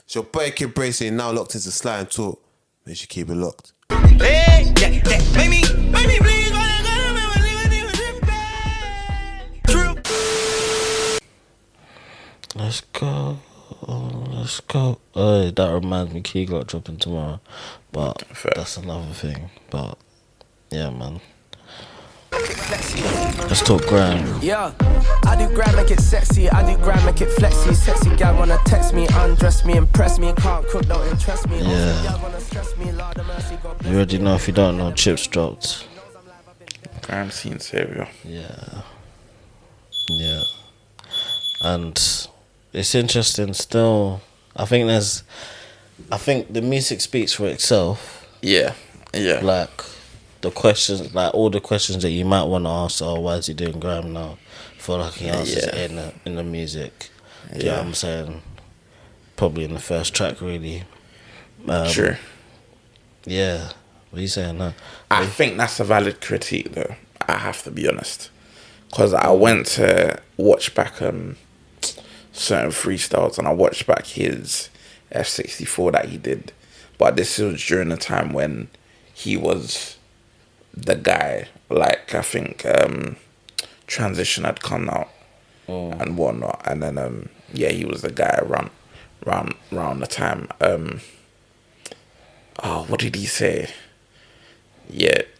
It's your boy Kid Bracey now locked into Sly and Talk. Make sure you keep it locked. Hey, yeah, make me please. Let's go. Let's go. That reminds me, Key got dropping tomorrow, but that's another thing. But yeah, man. Let's talk grime. Yeah, I do grime, make it sexy. I do grime, make it flexy. Sexy gal wanna text me, undress me, impress me. Can't cook, don't interest me. Yeah. You already know. If you don't know, Chips dropped. Grime Scene Savior. Yeah. Yeah. And it's interesting still. I think the music speaks for itself. Yeah. Like the questions, like all the questions that you might want to ask. Oh, why is he doing grime now? I feel like he answers it in the music. Do you know what I'm saying? Probably in the first track, really. Sure. Yeah. What are you saying now? I think that's a valid critique, though. I have to be honest, because I went to watch back certain freestyles, and I watched back his F64 that he did, but this was during the time when he was the guy. Like, I think Transition had come out and whatnot, and then he was the guy around the time. What did he say?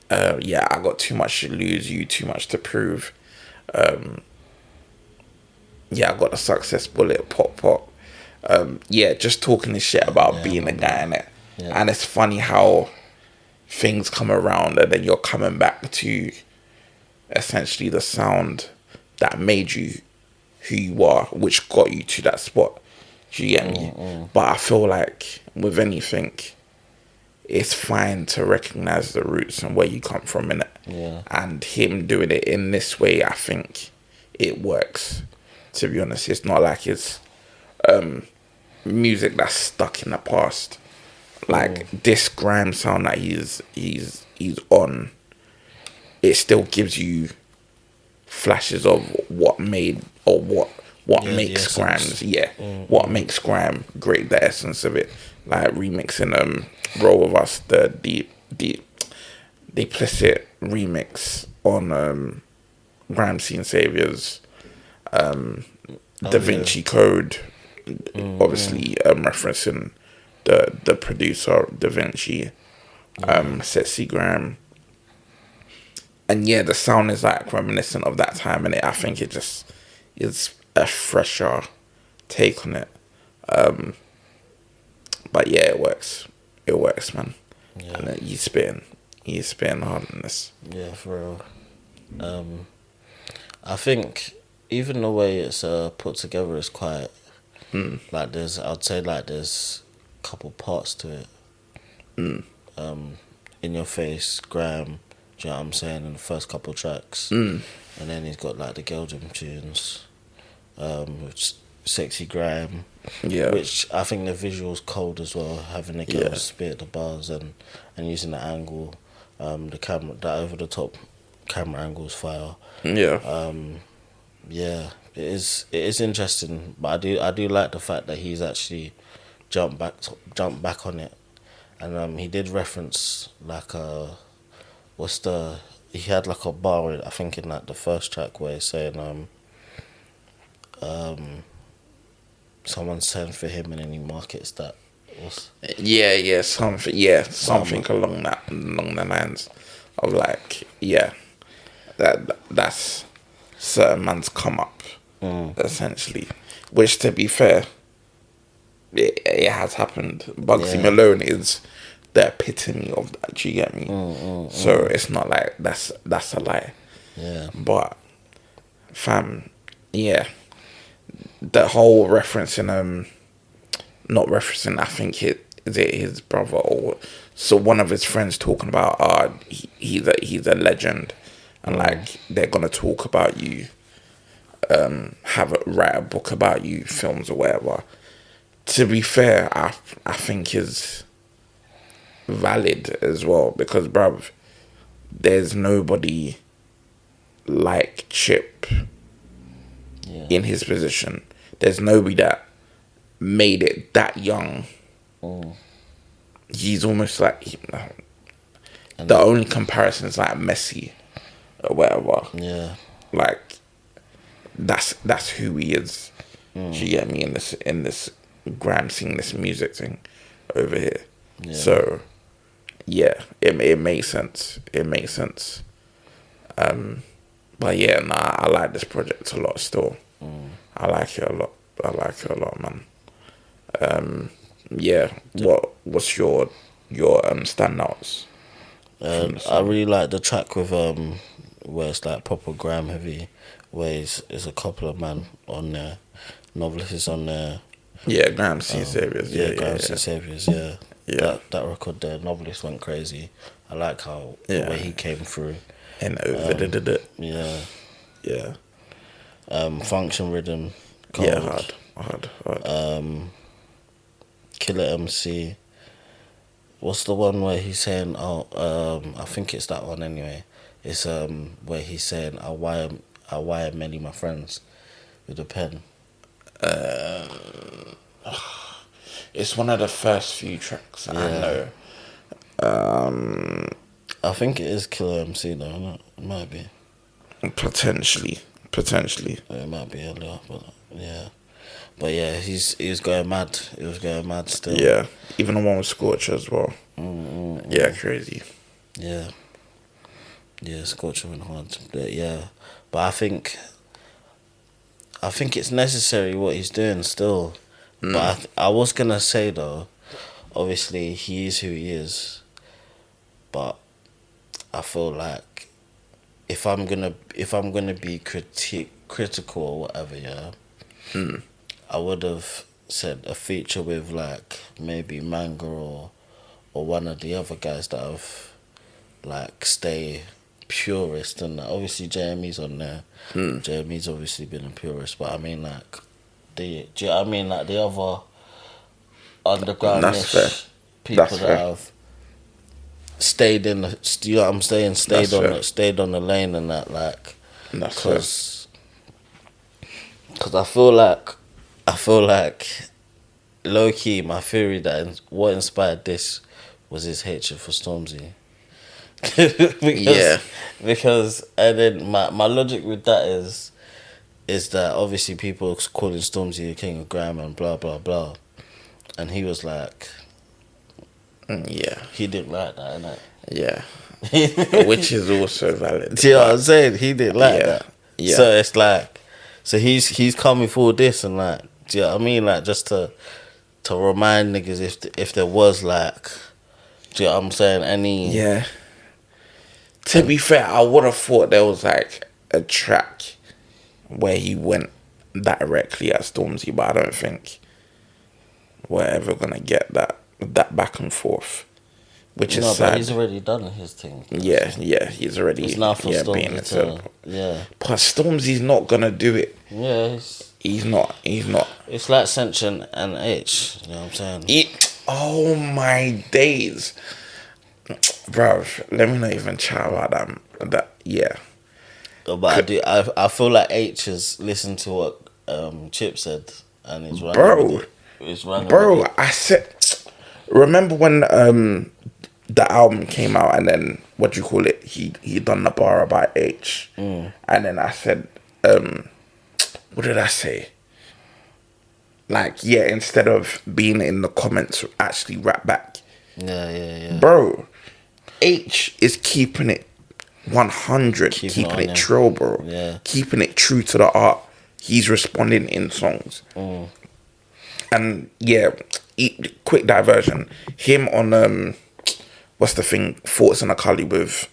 I got too much to lose, you too much to prove. I got the success bullet, pop. Just talking this shit about being a guy in it. Yeah. And it's funny how things come around and then you're coming back to essentially the sound that made you who you are, which got you to that spot. Do you get me? But I feel like with anything, it's fine to recognize the roots and where you come from in it. Yeah. And him doing it in this way, I think it works. To be honest, it's not like it's music that's stuck in the past. Like this grime sound that he's on, it still gives you flashes of what made or what makes grime. What makes grime great, the essence of it. Like remixing Roll With Us, the implicit remix on Grime Scene Savior's Da Vinci Code, obviously referencing the producer Da Vinci, Sexy Grime. And the sound is like reminiscent of that time, and I think it just is a fresher take on it. But it works. It works, man. Yeah. And he's spitting hard on this. Yeah, for real. I think even the way it's put together is quite like I'd say there's a couple parts to it. In Your Face, grime. Do you know what I'm saying? In the first couple tracks, and then he's got like the Geldrum tunes, which Sexy Grime. Yeah. Which I think the visual's cold as well, having the girls spit the bars and using the angle, the camera, that over the top camera angle's fire. Yeah. It is interesting, but I do like the fact that he's actually jumped back on it, and he did reference like he had like a bar I think in like the first track where he's saying someone sent for him and then he markets that. Something along the lines of like that's certain man's come up essentially, which to be fair, it has happened. Bugsy Malone is the epitome of that. Do you get me? So it's not like that's a lie. Yeah. But fam, the whole referencing not referencing, I think his brother or so one of his friends talking about he's a legend, and like they're gonna talk about you, write a book about you, films or whatever. To be fair, I think is valid as well, because bruv, there's nobody like Chip in his position. There's nobody that made it that young. He's almost like the only comparison is like Messi or whatever. Yeah. Like that's who he is. Do you get me in this grime scene, this music thing over here? Yeah. So yeah, it makes sense. It makes sense. But yeah, nah, I like this project a lot still. I like it a lot. I like it a lot, man. Yeah. What's your standouts? I really like the track with where it's like proper grime heavy, where it's a couple of man on there. Novelist is on there. Yeah, Grime Scene Saviors. Grime Scene Saviors, yeah. Yeah. That record there, Novelist went crazy. I like how the way he came through. And overdid it. Yeah. Yeah. Function Rhythm. Cold. Yeah, hard. Killer MC. What's the one where he's saying, I think it's that one anyway. It's where he's saying, I wire many my friends with a pen. It's one of the first few tracks I know. I think it is Killer MC though, no? It might be. Potentially. It might be earlier, but yeah. But yeah, he was going mad. He was going mad still. Yeah, even the one with Scorch as well. Yeah, crazy. Yeah. Yeah, Scorcher went hard. But yeah. But I think it's necessary what he's doing still. But I was gonna say though, obviously he is who he is. But I feel like if I'm gonna be critical or whatever, yeah, I would have said a feature with like maybe Manga or one of the other guys that have like stay purist, and obviously JME's on there. JME's obviously been a purist, but I mean like do you know what I mean, like the other underground-ish people that have stayed in the, you know what I'm saying, stayed on the lane and that, like, because I feel like low key my theory that what inspired this was his hatred for Stormzy. because and then my logic with that is that obviously people calling Stormzy the king of grime and blah blah blah, and he was like, he didn't like that, innit? Yeah. Which is also valid. Do you know what I'm saying? He didn't like that. Yeah. So it's like, so he's coming for this and like, do you know what I mean? Like just to remind niggas if there was like, do you know what I'm saying? Any. Yeah. To be fair, I would have thought there was like a track where he went directly at Stormzy, but I don't think we're ever gonna get that back and forth, which is sad. But he's already done his thing. Yeah, he's already It's now for Stormzy being to, Plus, Stormzy's not gonna do it. Yeah, he's not. It's like Sentient and H. You know what I'm saying? Oh my days, bro. Let me not even chat about that. Yeah. But I feel like H has listened to what Chip said and he's running with it. He's running with it. I said, remember when the album came out and then what do you call it? He done the bar about H, and then I said, what did I say? Like, yeah, instead of being in the comments, actually rap back. Yeah. Bro, H is keeping it 100, keeping it true, bro. Yeah. Keeping it true to the art. He's responding in songs. And yeah, quick diversion. Him on what's the thing? Thoughts on a Cully with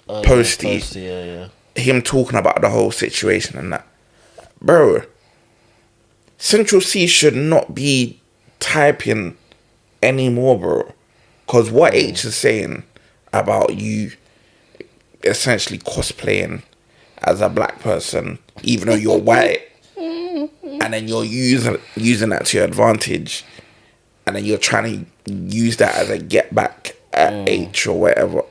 Posty. Yeah. Him talking about the whole situation and that. Bro, Central C should not be typing anymore, bro. Because what H is saying about you essentially cosplaying as a black person, even though you're white, and then you're using that to your advantage, and then you're trying to use that as a get back at H or whatever.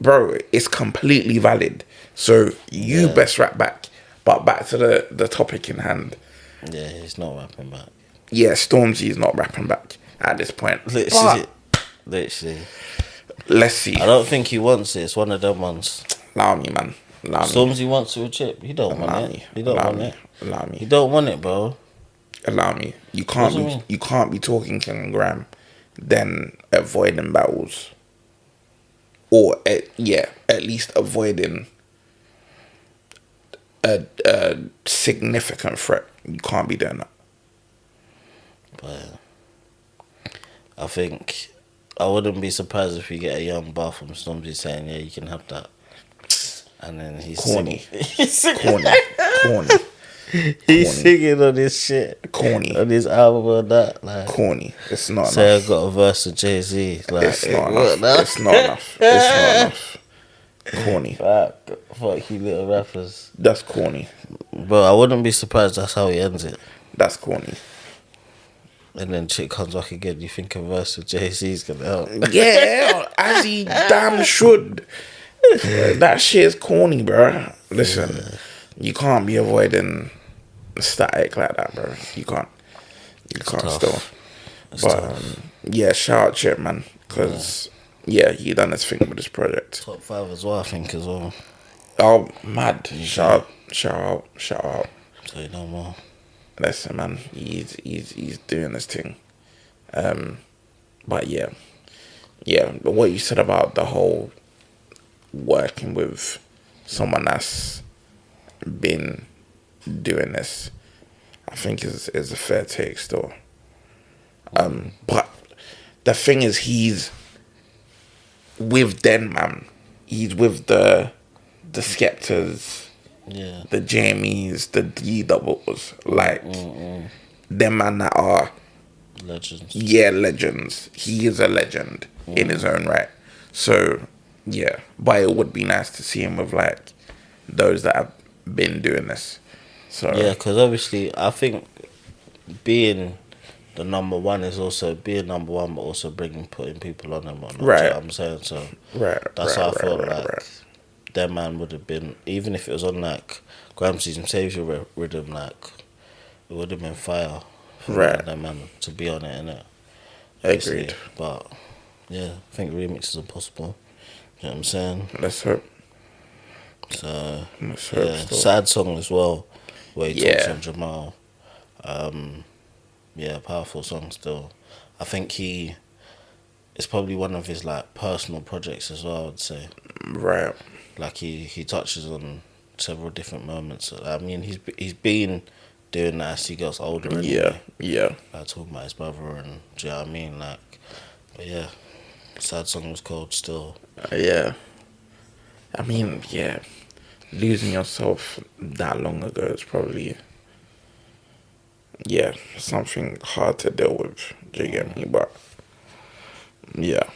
Bro, it's completely valid. So you best rap back. But back to the topic in hand. Yeah, he's not rapping back. Yeah, Stormzy's not rapping back at this point. Literally. Let's see. I don't think he wants it. It's one of them ones. Allow me, man. Allow me. Stormzy wants it with Chip. He don't want it. He don't want it. Allow me. He don't want it, bro. Allow me. You can't be talking King and Grime, then avoiding battles, or at least avoiding a significant threat. You can't be doing that. But I think I wouldn't be surprised if we get a young bar from Stormzy saying, "Yeah, you can have that," and then he's Corny. singing. Corny. He's singing on this shit. Corny. On his album or that. Like, Corny. It's not say enough. I got a verse with Jay-Z. Like, It's not enough. It's not enough. It's not enough. Corny. Fuck you little rappers. That's corny. Bro, I wouldn't be surprised that's how he ends it. That's corny. And then shit comes back again. You think a verse with Jay-Z's gonna help? Yeah, as he damn should. That shit is corny, bro. Listen, you can't be avoiding static like that, bro. You can't tough. still. But yeah, shout out Chip, man, because he done his thing with this project. Top 5 as well, I think, as well. Oh, mad! Shout out! Say no more. Listen, man, he's doing this thing. But yeah. But what you said about the whole working with someone that's been doing this, I think is a fair take still. But the thing is, he's with Den, man. He's with the Skeptors. Yeah. The Jamies, the D-doubles, like them man that are Legends. Yeah, legends. He is a legend in his own right. So yeah, but it would be nice to see him with like those that have been doing this. So Yeah, because obviously I think being the number one is also being number one, but also putting people on and whatnot. Right. Do you know what I'm saying? So that's how I felt that man would have been, even if it was on like Grime Scene Savior rhythm, like it would have been fire for that man to be on it, innit? Agreed. But yeah, I think remix is impossible. You know what I'm saying? Let's hope. So Let's hope still. sad song as well, where he talks Yeah. on Jamal. Powerful song still. I think it's probably one of his like personal projects as well, I'd say. Right. Like he touches on several different moments. I mean, he's been doing that as he gets older. Anyway. Yeah. Like talking about his brother and do you know what I mean? Like, but yeah, sad song was cold still. Yeah. I mean, yeah. Losing yourself that long ago is probably something hard to deal with. Do you get me? But yeah.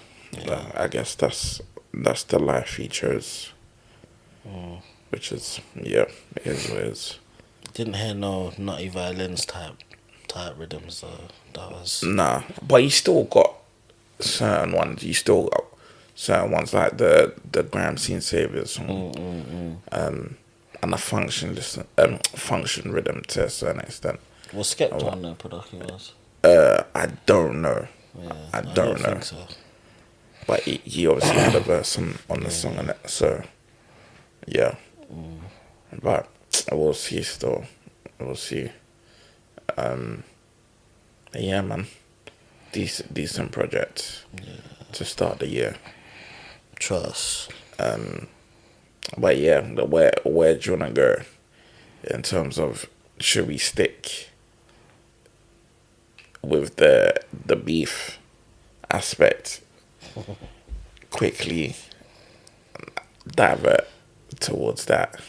I guess that's the life features. Which is it is what it is. Didn't hear no nutty violins type rhythms though. That was Nah, but you still got certain ones. You still got certain ones like the Grime Scene Savior song, and the function rhythm to a certain extent. Was Skepta on the production was? I don't know. Yeah, I don't know. think so. But he obviously had a verse on the song and it, so yeah. But we'll see still. We'll see. Yeah, man. Decent project to start the year. Trust. But yeah, where do you wanna go in terms of should we stick with the beef aspect? Quickly divert towards that,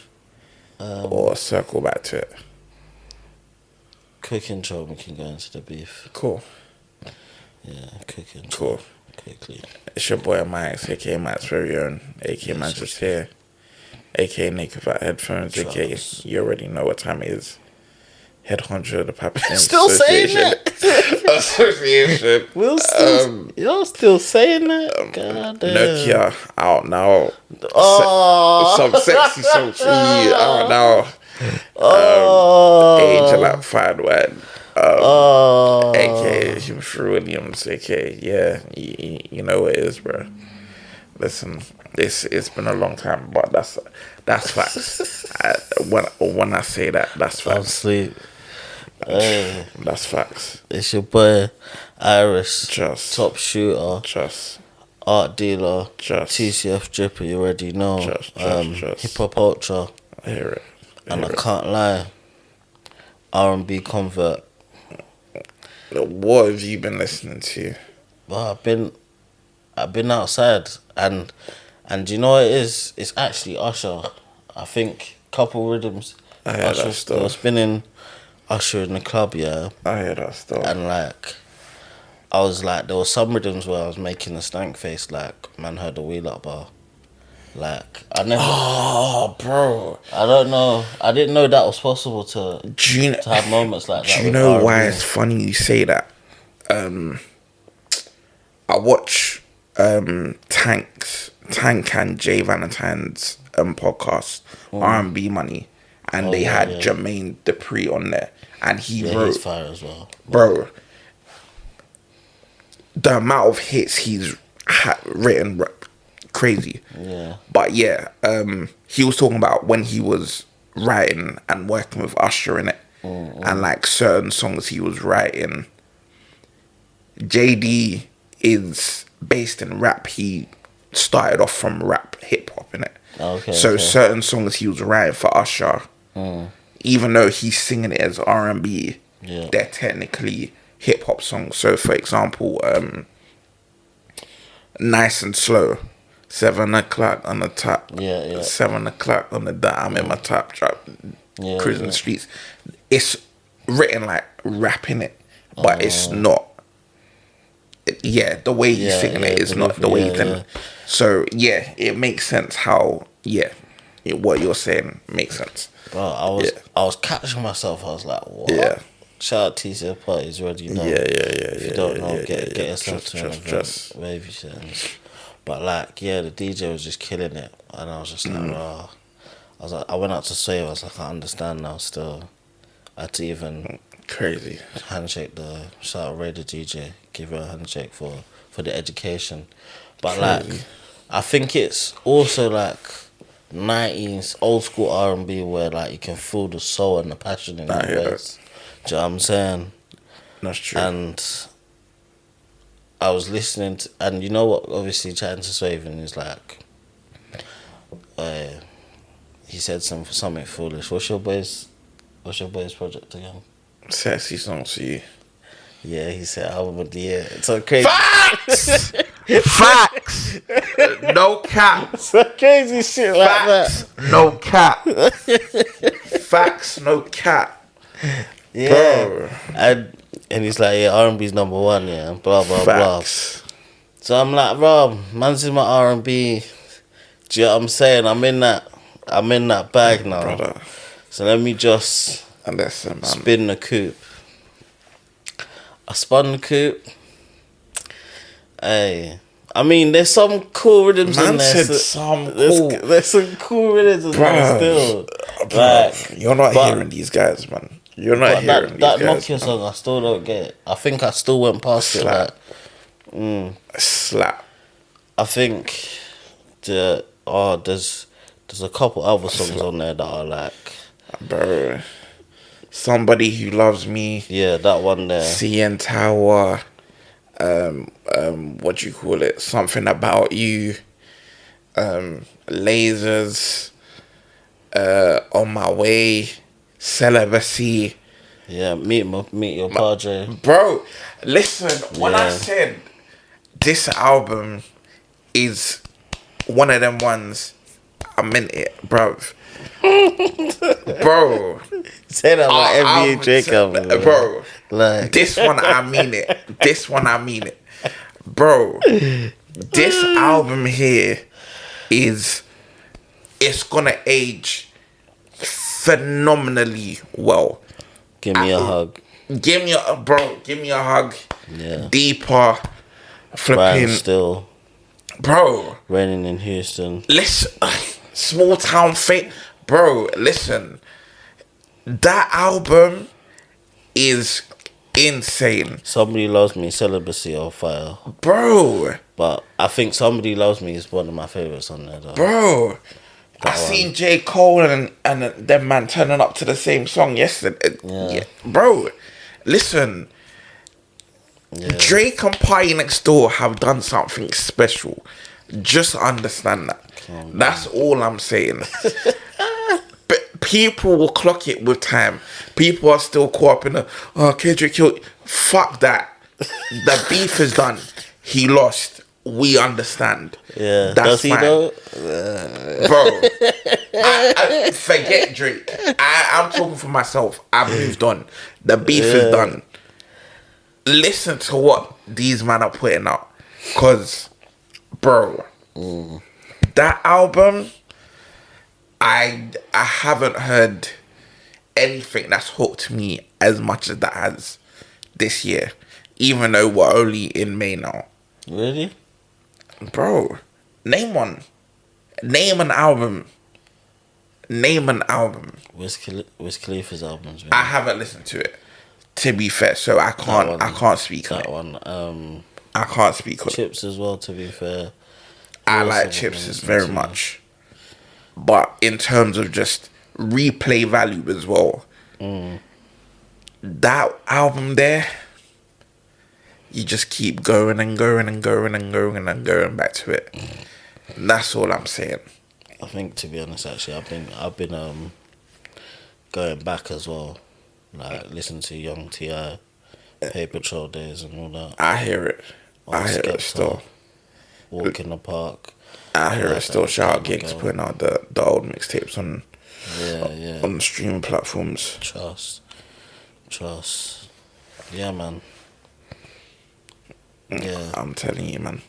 or circle back to it. Quick intro, we can go into the beef. Cool. Yeah, quick intro. Cool. Quickly. It's your boy Max, aka Max Very Own, aka Man Just Here, aka Naked Fat Headphones, aka Trust. you already know what time it is. Head honcho of the Papa Still saying that? Association. You're still saying that? God damn. Nokia out now. Oh. Some sexy, some free out now. Age like fine wine. AKA Hugh Williams, AKA you know what it is, bro. Listen, it's been a long time, but that's facts. When I say that, that's I'll facts. sleep. That's facts. It's your boy Iris, Just top shooter, Just art dealer, Just TCF dripper. You already know. Just. Hip hop ultra, I hear it. and I can't lie. R&B convert. What have you been listening to? Well, I've been outside, and you know what it is? It's actually Usher. I think couple rhythms. I hear Usher, that they stuff. were spinning Usher in the club, yeah. I hear that stuff. And like, I was like, there were some rhythms where I was making a stank face, like, man heard the wheel up bar. Like, I never. Oh, bro. I don't know. I didn't know that was possible to have moments like that. Do you with know R&B. why it's funny you say that? I watch Tank and Jay Valentine's podcast, R&B Money, and they had Jermaine Dupri on there, and he wrote, he's fire as well, bro. The amount of hits he's written, crazy. Yeah. But yeah, he was talking about when he was writing and working with Usher in it, and like certain songs he was writing. JD is based in rap. He started off from rap, hip hop in it. Okay. So certain songs he was writing for Usher, even though he's singing it as R&B, they're technically hip hop songs. So for example, Nice and Slow, 7 o'clock on the top, 7 o'clock on the dot, I'm in my top drop, cruising the streets. It's written like rapping it, but it's not. The way he's singing it is not the way he's singing it. So yeah, it makes sense how what you're saying makes sense. Bro, I was catching myself. I was like, what? Yeah. Shout out TCF parties already know. If you don't know, get yourself to an event, wavy shit. But like, the DJ was just killing it, and I was just like, I was like, I went out to Sway. I was like, I understand now. Still, I had to even crazy handshake the shout out Ray the DJ, give her a handshake for the education. But like, I think it's also like 90s old school R&B where like you can feel the soul and the passion in the voice. Do you know what I'm saying? That's true. And I was listening to, and you know what? Obviously, chatting to Swaven is like, he said something foolish. What's your boy's project again? Sexy songs for you. Yeah, he said album of the year. It's so crazy. Facts. Facts. No cap. So crazy shit like Facts. that. No cap. Facts. No cap. Yeah. Bro. And he's like, R&B's number one, and blah blah Facts. blah. So I'm like, bro, man's in my R&B. Do you know what I'm saying? I'm in that bag now. Brother. So let me just spin the coupe. I spun the coupe. Hey, I mean, there's some cool rhythms in there. Said some cool. There's some cool rhythms in there still. Like, you're not hearing these guys, man. You're not hearing these guys. That Nokia song, I still don't get it. I think I still went past Slap. it. Like, Slap. I think there's a couple other songs on there that are like, bro, Somebody Who Loves Me. Yeah, that one there. CN Tower. What do you call it? Something About You. Lasers. On My Way. Celibacy. Yeah, meet your padre. Bro, listen, when I said this album is one of them ones, I meant it, bro. Bro. Say that about every Drake album. Bro. Like, this one, I mean it. This one, I mean it. Bro, this album here it's gonna age phenomenally well. Give me a hug. Give me a hug. Yeah. Deeper. Flipping. Brian Still. Bro. Raining in Houston. Listen. Small town fate. Bro, listen. That album is insane. Somebody Loves Me, Celibacy or Fire. Bro. But I think Somebody Loves Me is one of my favourites on there, though. Bro. I one. seen J. Cole and them man turning up to the same song yesterday. Yeah. Bro, listen. Yeah. Drake and Party Next Door have done something special. Just understand that. That's all I'm saying. But people will clock it with time. People are still caught up in the, Kendrick killed. Fuck that. The beef is done. He lost. We understand. Yeah. That's Does he fine. though? Bro, I forget Drake. I'm talking for myself. I've moved on. The beef is done. Listen to what these men are putting out. Because, bro, that album, I haven't heard anything that's hooked me as much as that has this year. Even though we're only in May now. Really? Bro, name one. Name an album. Name an album. Wiz Khalifa's albums. I haven't listened to it, to be fair, so I can't speak on That it. one. I can't speak on it. Chips as well, to be fair. I Also like Chips listened very to- much. But in terms of just replay value as well, that album there, you just keep going and going and going and going and going back to it. That's all I'm saying. I think, to be honest, actually, I've been going back as well, like listening to Young T.I., Paper Trail days and all that. I hear it. I hear it Skepta, still. Walk in the Park. I hear it still. that Shout out time Gigs ago. putting out the old mixtapes on Yeah. on the streaming platforms. Trust. Yeah, man. Yeah. I'm telling you, man.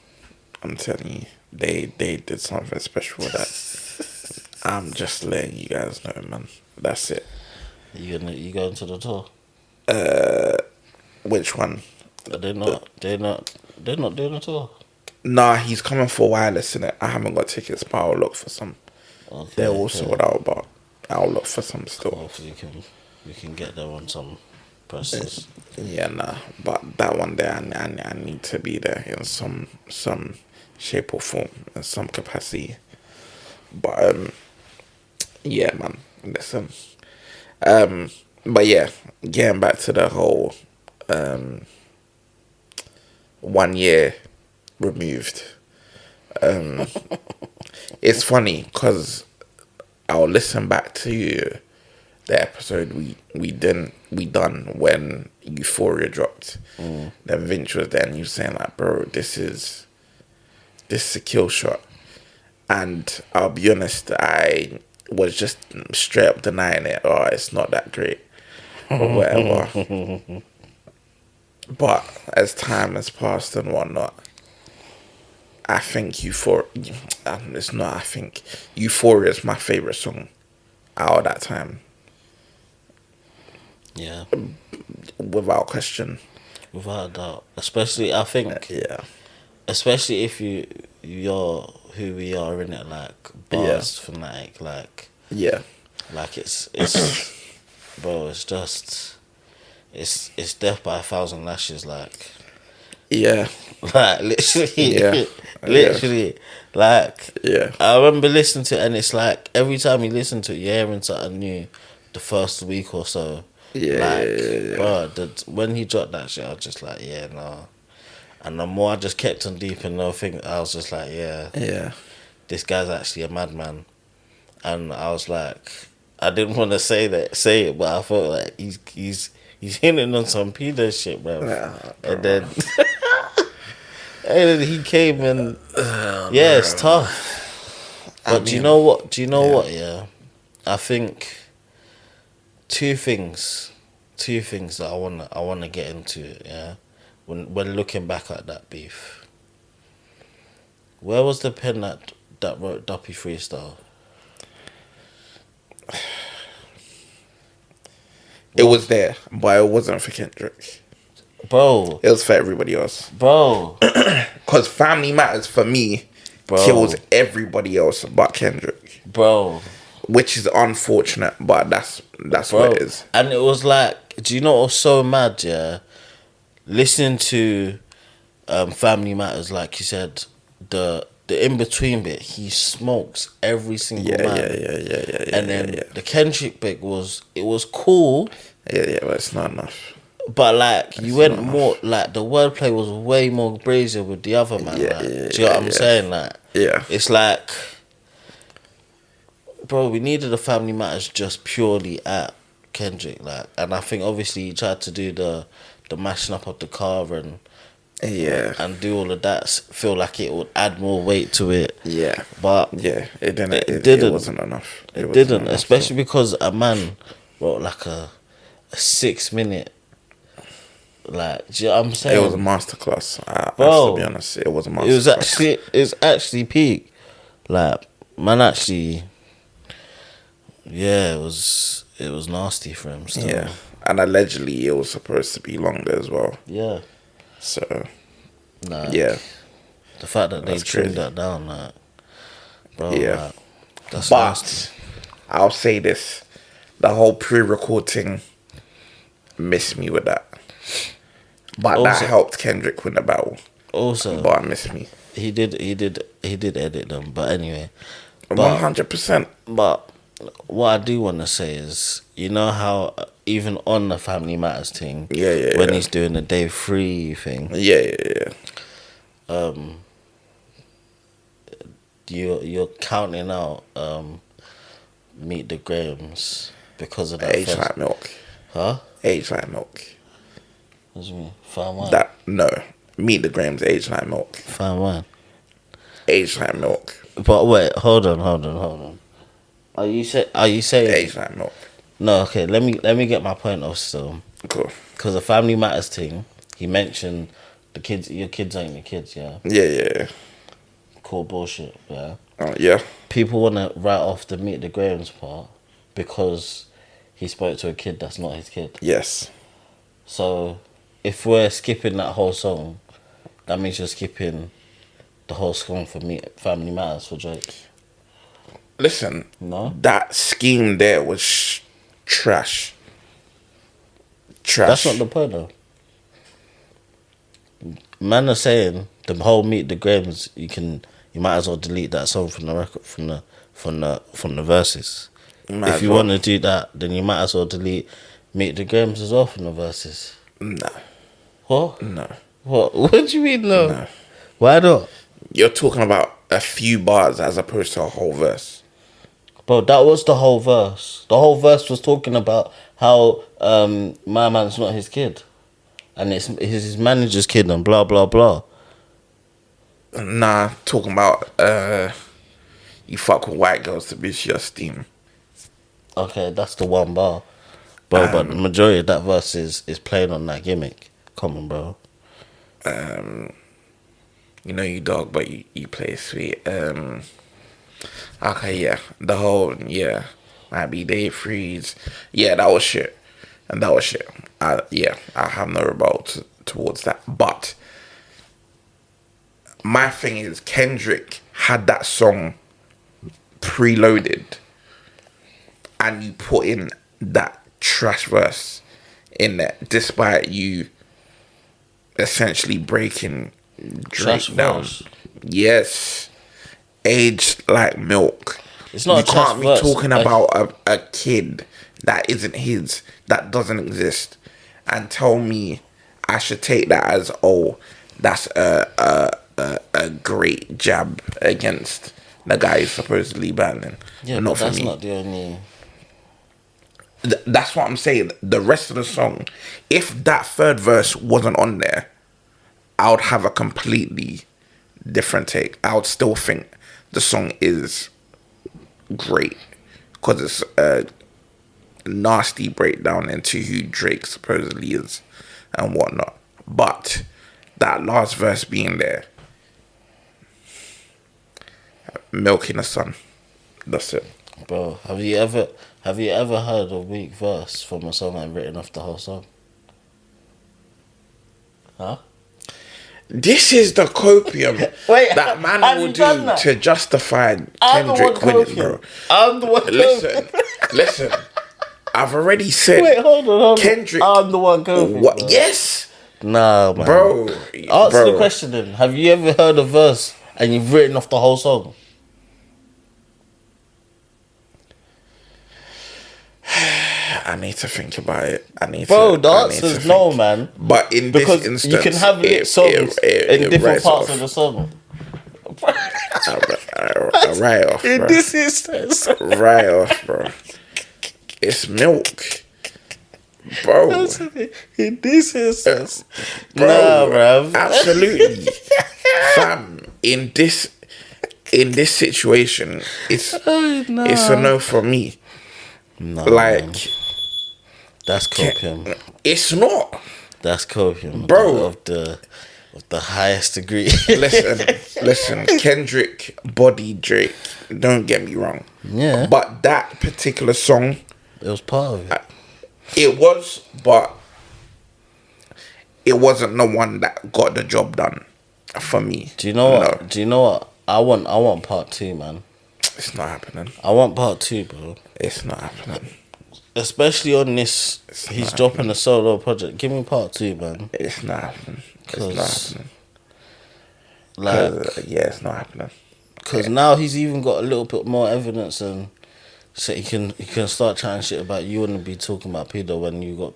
I'm telling you, they did something special with that. I'm just letting you guys know, man. That's it. You going to the tour? Which one? They're not doing a tour. Nah, he's coming for wireless, innit? I haven't got tickets, but I'll look for some. Okay, They're all sold out, but I'll look for some still. Hopefully we can get there on some presses. Yeah, nah. But that one there, I need to be there in some shape or form, in some capacity. But yeah, man. Listen. But yeah, getting back to the whole 1 year removed. It's funny because I'll listen back to the episode we done when Euphoria dropped. Then Vince was there and he was saying like, bro, this is a kill shot. And I'll be honest, I was just straight up denying it. Oh, it's not that great or whatever. But as time has passed and whatnot, I think Euphoria is my favourite song out of that time. Yeah, Without question. without a doubt. Especially, I think, Yeah. especially if you're who we are in it, like bars fanatic, like Yeah. it's bro, it's just it's death by 1,000 lashes, like. Yeah. Like literally, Yeah. literally, like Yeah. I remember listening to it, and it's like every time you listen to it, you're hearing something new. The first week or so, Yeah. bro, when he dropped that shit, I was just like, yeah, no. And the more I just kept on deep in the thing, I was just like, yeah, Yeah. this guy's actually a madman. And I was like, I didn't want to say it, but I felt like he's hitting on some pedo shit, bro. And then and then he came and yeah, it's tough. But do you know what? What? Yeah, I think two things that I wanna get into. Yeah, when looking back at that beef, where was the pen that wrote Duppy Freestyle? It was there, but it wasn't for Kendrick. Bro, It was for everybody else. bro, Because Family Matters, for me, Bro. kills everybody else but Kendrick. bro. which is unfortunate, but that's what it is. And it was like, do you know what was so mad? Yeah, listening to Family Matters, like you said, the in between bit, he smokes every single man. Yeah. And then the Kendrick bit was cool. Yeah, but it's not enough. But like you went more like the wordplay was way more brazier with the other man. Yeah, like, do you know what I'm saying? Like, yeah, it's like, bro, we needed a Family Matters just purely at Kendrick, like, and I think obviously he tried to do the mashing up of the car and do all of that. Feel like it would add more weight to it. Yeah, but yeah, it didn't. It didn't. It wasn't enough. It didn't, especially because a man wrote like a 6 minute. Like, do you know what I'm saying? It was a masterclass. I have to be honest. It was a masterclass. It was actually peak. Like, man, actually, yeah, it was nasty for him. Still. Yeah, and allegedly it was supposed to be longer as well. Yeah. So, like, yeah, the fact that they trimmed crazy. that down, like, bro, yeah, like, that's but nasty. I'll say this: the whole pre-record thing missed me with that. But Also, that helped Kendrick win the battle. Also, but it missed me. He did edit them, but anyway, 100%. But what I do want to say is, you know how even on the Family Matters thing, when he's doing the day 3 thing, you're counting out Meet the Grahams because of that. Age like milk. Huh? Age like milk. What do you mean? Fine wine? Meet the Grahams, age like milk. Fine wine. Age like milk. But wait, hold on. Are you saying age like milk? No, okay. Let me get my point off still. Cool. Because the Family Matters thing, he mentioned the kids. Your kids ain't your kids, yeah. Yeah. Cool bullshit, yeah. Yeah. People want to write off the Meet the Grahams part because he spoke to a kid that's not his kid. Yes. So, if we're skipping that whole song, that means you're skipping the whole song for Family Matters for Drake. Listen, no, that scheme there was trash. That's not the point though. Man are saying the whole Meet the Grahams, you might as well delete that song from the record from the verses. If you want to do that, then you might as well delete Meet the Grahams as well from the verses. No. What? No. What? What do you mean no? No. Why not? You're talking about a few bars as opposed to a whole verse. Bro, that was the whole verse. The whole verse was talking about how my man's not his kid. And it's his manager's kid and blah, blah, blah. Nah, talking about you fuck with white girls to boost your steam. Okay, that's the one bar. Bro, but the majority of that verse is playing on that gimmick. Come on, bro. You know you dog, but you play sweet. Okay, yeah. The whole, might be day freeze. Yeah, that was shit. And that was shit. I have no rebuttal towards that. But my thing is, Kendrick had that song preloaded and you put in that trash verse in there, despite you essentially breaking Drake down. Yes. Aged like milk. It's not. You can't be talking about a kid that isn't his, that doesn't exist, and tell me I should take that as, oh, that's a great jab against the guy who's supposedly banning. Yeah, not but for that's me. not the only. That's what I'm saying. The rest of the song, if that third verse wasn't on there, I would have a completely different take. I would still think the song is great because it's a nasty breakdown into who Drake supposedly is and whatnot. But that last verse being there, milk in the sun. That's it. Bro, have you ever heard a weak verse from a song and written off the whole song? Huh? This is the copium Wait, that man have will you do done that? to justify I'm the one Kendrick winning, bro. copium. I'm the one Listen, copium. listen. I've already said. Wait, hold on. Kendrick. I'm the one copium. What? Bro. Yes, Nah, man. bro. Answer the question then. Have you ever heard a verse and you've written off the whole song? I need to think about it. Bro, the answer is no, man. But in Because this instance, you can have lit songs in different writes parts off. of the song. Right off, In bro. this instance. Right off, bro. It's milk, bro. In this instance. Bro, Nah, bruv. absolutely, fam. In this situation, it's a no for me. No, Like, man. That's copium. it's not. That's copium, Bro. Of the highest degree. Listen. Kendrick bodied Drake. Don't get me wrong. Yeah. But that particular song, It was part of it. it was, but it wasn't the one that got the job done for me. Do you know what? No, Do you know what? I want part 2, man. it's not happening. I want part 2, bro. It's not happening. Especially on this, he's not dropping a solo project. Give me part 2, man. It's not happening. It's 'Cause, not happening. Like, Yeah, it's not happening. because now he's even got a little bit more evidence, and so he can start chatting shit about you wouldn't be talking about pedo when you got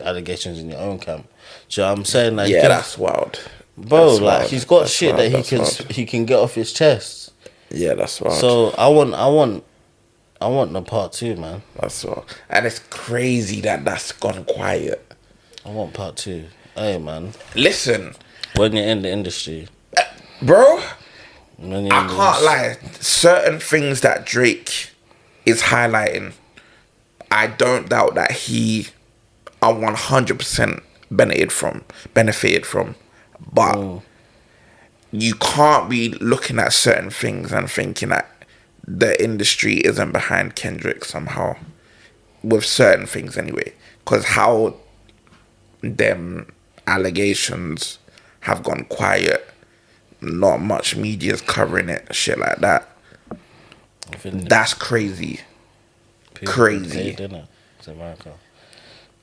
allegations in your own camp. Do you know what I'm saying? Like, Yeah, that's wild. bro. That's Like wild. he's got That's shit wild. that That's wild. he can get off his chest. Yeah, that's wild. So I want the part 2, man. That's wild. And it's crazy that that's gone quiet. I want part 2. Hey, man. Listen, When you're in the industry, bro, when you're I in the can't industry- lie. Certain things that Drake is highlighting, I don't doubt that he, 100% benefited from. But you can't be looking at certain things and thinking that the industry isn't behind Kendrick somehow. With certain things anyway. Because how them allegations have gone quiet, not much media's covering it, shit like that. I think That's crazy. people crazy. paid, innit? It's America.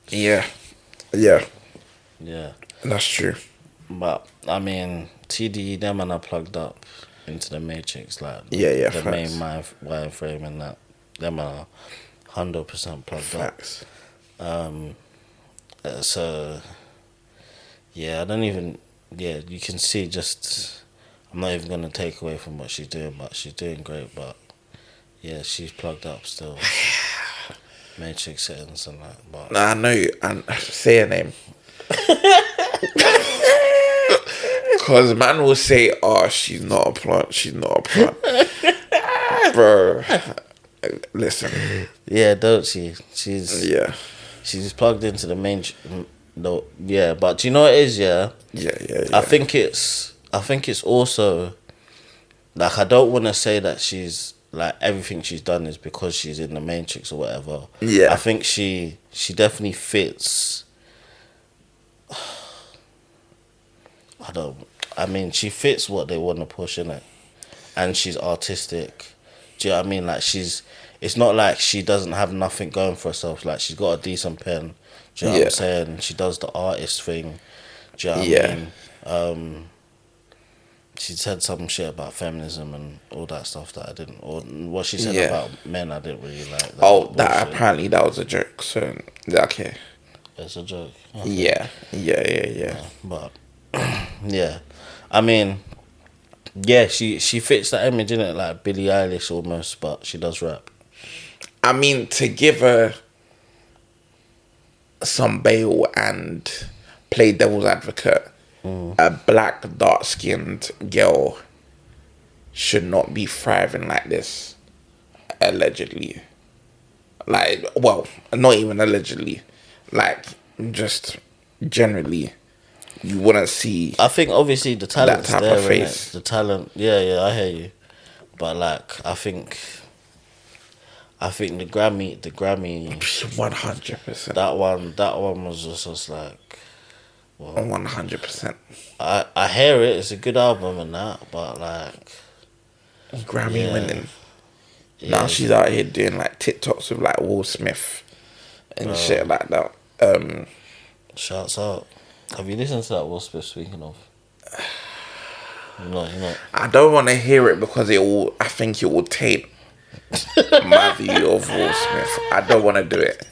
Yeah, Yeah. that's true. But I mean, TDE, them and I plugged up into the matrix, like Yeah, the facts. main wireframe and that. Them are 100% plugged Facts. up. So yeah, I don't even. Yeah, you can see. Just I'm not even gonna take away from what she's doing, but she's doing great. But yeah, she's plugged up still. Matrix settings and that. But Nah, I know you. And say her name. Because man will say, oh, she's not a plant. She's not a plant. Bro, listen. yeah, don't she? She's Yeah. She's plugged into the main. No, yeah, but do you know what it is? Yeah, Yeah. I think it's also like I don't want to say that she's like everything she's done is because she's in the Matrix or whatever. Yeah. I think she definitely fits. I mean, she fits what they want to push in it, and she's artistic. Do you know what I mean? Like it's not like she doesn't have nothing going for herself. Like she's got a decent pen. Do you know what I'm saying? She does the artist thing. Do you know what I mean? She said some shit about feminism and all that stuff that I didn't, or what she said about men I didn't really like. That apparently that was a joke. So okay. It's a joke. Okay. Yeah. But yeah, I mean, yeah, she fits that image, innit? Like Billie Eilish almost, but she does rap. I mean, to give her some bail and play devil's advocate, a black, dark-skinned girl should not be thriving like this, allegedly. Like, well, not even allegedly. Like, just generally, you wouldn't see. I think obviously the talent's type there, of face. innit? The talent, yeah, I hear you. But like, I think the Grammy, 100%. that one was just like, Well, 100%. I hear it. It's a good album and that, but like Grammy Yeah. winning. yeah, Now she's out here doing like TikToks with like Will Smith and shit like that. shouts out. Have you listened to that Will Smith speaking of? You're not. I don't want to hear it because I think it will taint my view of Will Smith. I don't want to do it.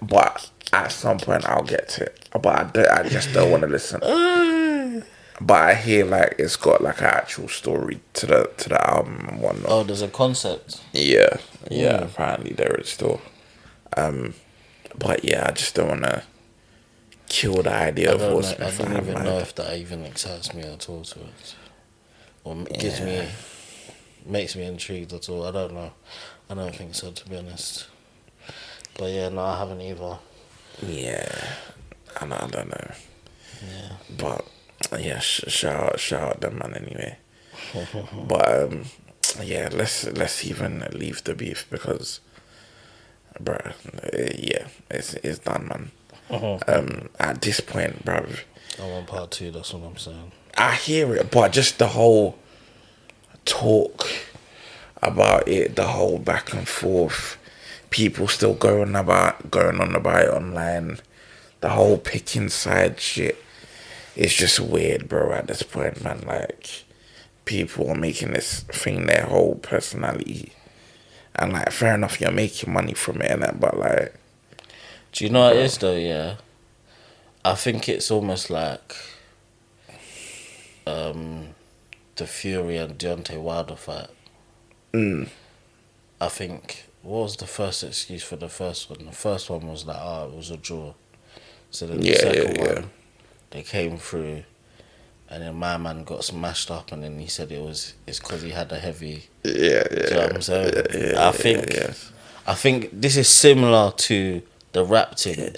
But at some point I'll get to it. But I just don't want to listen. But I hear like it's got like an actual story to the album and whatnot. Oh, there's a concept. Yeah. Apparently there is still. But yeah, I just don't want to kill the idea of Will Smith. I don't even know if that even excites me at all to it, or makes me intrigued at all. I don't know. I don't think so, to be honest. But yeah, no, I haven't either. Yeah, I don't know. Yeah. But yeah, shout out them man anyway. But yeah, let's even leave the beef because, bruh, yeah, it's done, man. At this point, bruv, I want part 2. That's what I'm saying. I hear it, but just the whole talk about it, the whole back and forth, people still going on about it online, the whole picking side shit. It's just weird, bro, at this point, man. Like, people are making this thing their whole personality. And, like, fair enough, you're making money from it and that, but, like... Do you know what it is, though, yeah? I think it's almost like the Fury and Deontay Wilder fight. I think, what was the first excuse for the first one? The first one was like, it was a draw. So then the second one, they came through, and then my man got smashed up, and then he said it's because he had a heavy. Do you know what I'm saying? I think this is similar to the rap thing,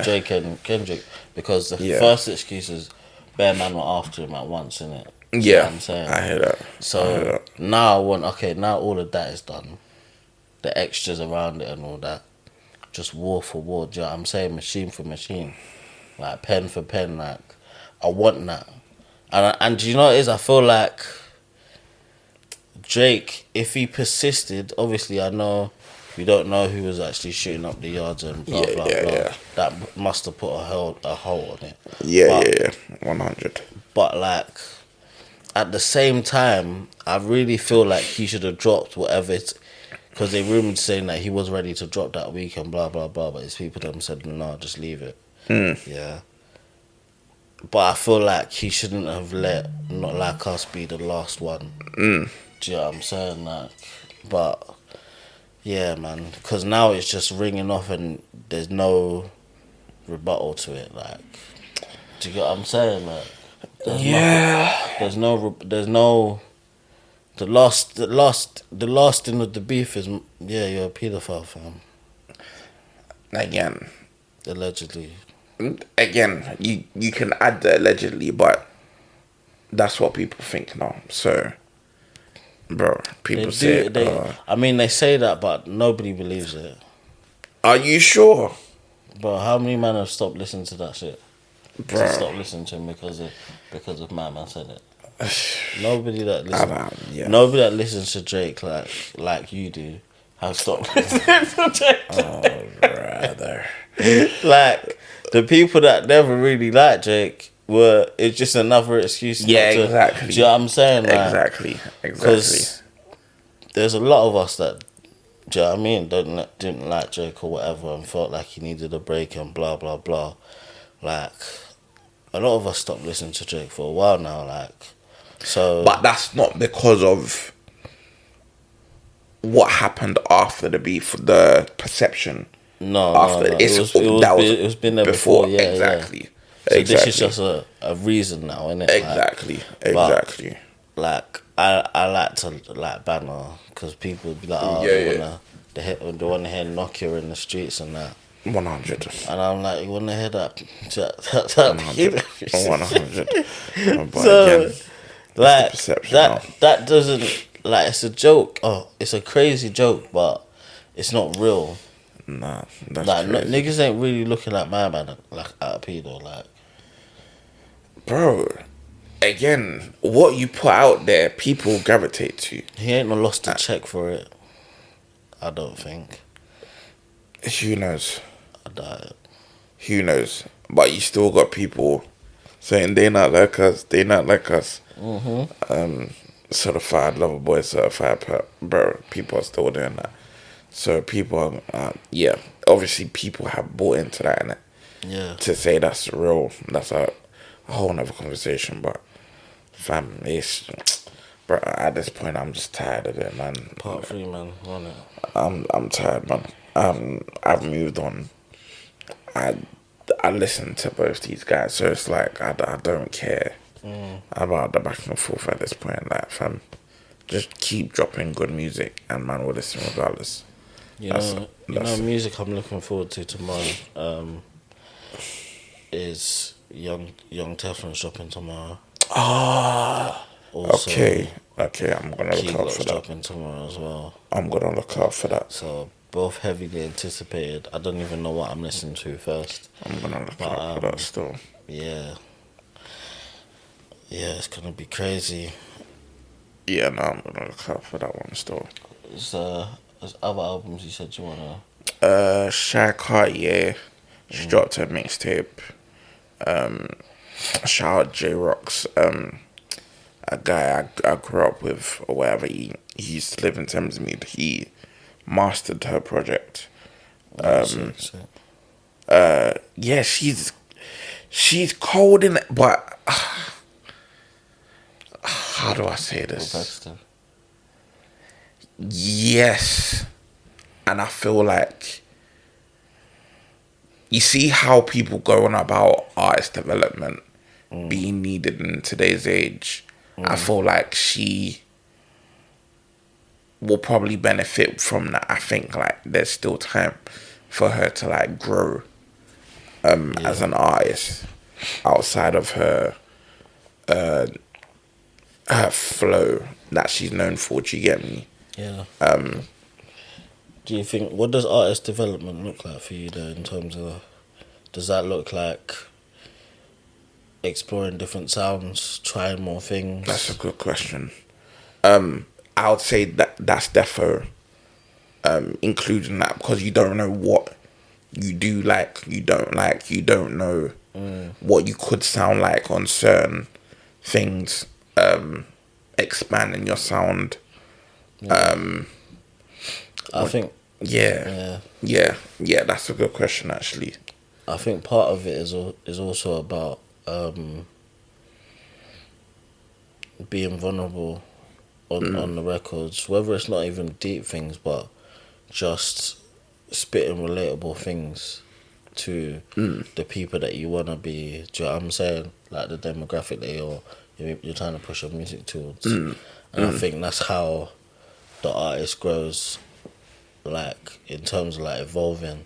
Drake and Kendrick, because the first excuse is bare man were after him at once, innit? You know what I'm saying? I hear that. So now now all of that is done. The extras around it and all that. Just war for war, do you know what I'm saying? Machine for machine. Like pen for pen, like I want that. And do you know what it is? I feel like Drake, if he persisted, obviously I know we don't know who was actually shooting up the yards and blah blah blah. That must have put a hole on it. Yeah, 100. But like at the same time, I really feel like he should have dropped whatever it's, because they rumoured saying that he was ready to drop that week and blah blah blah, but his people them said no, just leave it. Yeah. But I feel like he shouldn't have let Not Like Us be the last one. Do you know what I'm saying? Like, but yeah, man, because now it's just ringing off and there's no rebuttal to it. Like, do you get what I'm saying? Like, there's no. The last thing of the beef is you're a paedophile, fam. Again, allegedly. Again, you can add the allegedly, but that's what people think now. So, bro, people say. I mean, they say that, but nobody believes it. Are you sure? Bro, how many men have stopped listening to that shit? Bro. Stop listening to him because of my man said it. Nobody that listens to Drake like you do have stopped listening to Drake. Oh, brother. Like the people that never really liked Drake it's just another excuse. Exactly. Do you know what I'm saying? Like, exactly. Because there's a lot of us that, do you know what I mean, didn't like Drake or whatever and felt like he needed a break and blah blah blah. Like a lot of us stopped listening to Drake for a while now. Like. So, but that's not because of what happened after the beef, the perception. No. It was been there before. Yeah, exactly. So this is just a reason now, isn't it? Exactly. Like I like to like banner because people be like, they want to hear Nokia in the streets and that. 100. And I'm like, you want to hear that? 100. But so, again, like that doesn't, like, it's a joke. Oh, it's a crazy joke, but it's not real. Nah, that's Like crazy. niggas ain't really looking at my man like at a pedo. Like, Bro, again, what you put out there, people gravitate to. he ain't no lost a check for it. I don't think. Who knows? I doubt it. Who knows? But you still got people saying they not like us, they not like us. Certified lover boy, certified pet. Bro, people are still doing that. So people, yeah, obviously people have bought into that, innit? Yeah. To say that's real, that's a whole nother conversation. But fam, it's, bro, at this point, I'm just tired of it, man. Part 3, man. Run it. I'm tired, man. I've moved on. I listen to both these guys, so it's like I don't care about the back and forth at this point. Like, fam, just keep dropping good music, and man will listen regardless. You know, music I'm looking forward to tomorrow. Is Young Teflon's dropping tomorrow. Also, okay. I'm gonna Key look out Glock's for that. dropping tomorrow as well. I'm gonna look out for that. So both heavily anticipated. I don't even know what I'm listening to first. I'm gonna look out for that still. Yeah, it's gonna be crazy. Yeah, no, I'm gonna look out for that one still. There's other albums you said you wanna. Shy Cartier, she dropped her mixtape. Shout out J Rocks, a guy I grew up with or whatever. He used to live in Thamesmead. He mastered her project. Yeah, she's cold in it, but how do I say this? Yes, and I feel like, you see how people go on about artist development being needed in today's age. I feel like she will probably benefit from that. I think like there's still time for her to like grow as an artist outside of her flow that she's known for. Do you get me? Yeah. Do you think, what does artist development look like for you though, in terms of, does that look like exploring different sounds, trying more things? That's a good question. I would say that's defo, including that, because you don't know what you do like, you don't know what you could sound like on certain things, expanding your sound. I think Yeah, that's a good question actually. I think part of it is also about being vulnerable on the records, whether it's not even deep things, but just spitting relatable things to the people that you want to be. Do you know what I'm saying? Like the demographic that you're trying to push your music towards. And I think that's how the artist grows, like in terms of like evolving,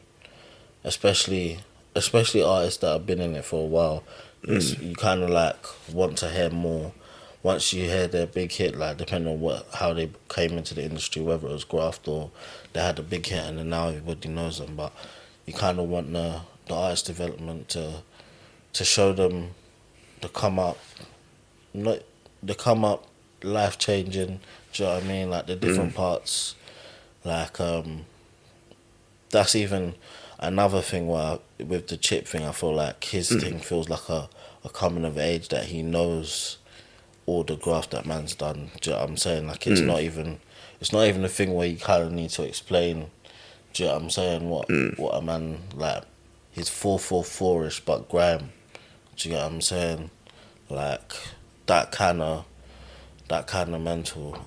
especially artists that have been in it for a while. You kind of like want to hear more once you hear their big hit, like depending on how they came into the industry, whether it was graft or they had a big hit and then now everybody knows them. But you kind of want the artist development to show them the come up, not the come up, life changing. Do you know what I mean? Like the different parts, like that's even another thing where with the Chip thing, I feel like his thing feels like a coming of age, that he knows all the graft that man's done. Do you know what I'm saying? Like it's not even a thing where you kind of need to explain. Do you know what I'm saying? What a man like, he's 444ish but grime. Do you get what I'm saying? Like that kind of mental.